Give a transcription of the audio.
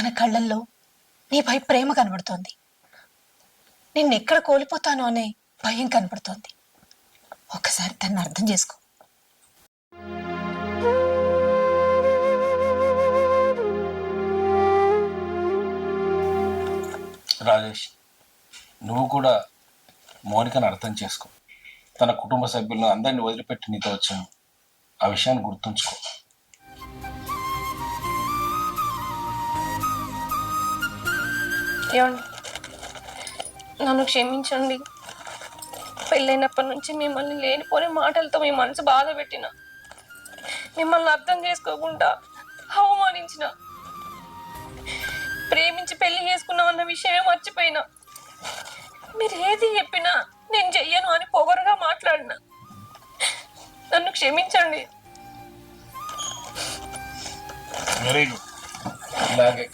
తన కళ్ళల్లో నీపై ప్రేమ కనబడుతోంది. నిన్నెక్కడ కోల్పోతానో అనే భయం కనబడుతోంది. ఒక్కసారి తన్ని అర్థం చేసుకో. రాజేష్, నువ్వు కూడా మౌనికను అర్థం చేసుకో. తన కుటుంబ సభ్యులను అందరినీ వదిలిపెట్టి నీతో వచ్చాను. ఆ విషయాన్ని గుర్తుంచుకో. ఏమండి, నన్ను క్షమించండి. పెళ్ళైనప్పటి నుంచి మిమ్మల్ని లేనిపోని మాటలతో మీ మనసు బాధ పెట్టిన, మిమ్మల్ని అర్థం చేసుకోకుండా అవమానించిన, ప్రేమించి పెళ్లి చేసుకున్నామన్న విషయమే మర్చిపోయినా, మీరు ఏది చెప్పినా నేను చెయ్యను అని పొగరుగా మాట్లాడినా. నన్ను క్షమించండి. Very good. ఇలాగే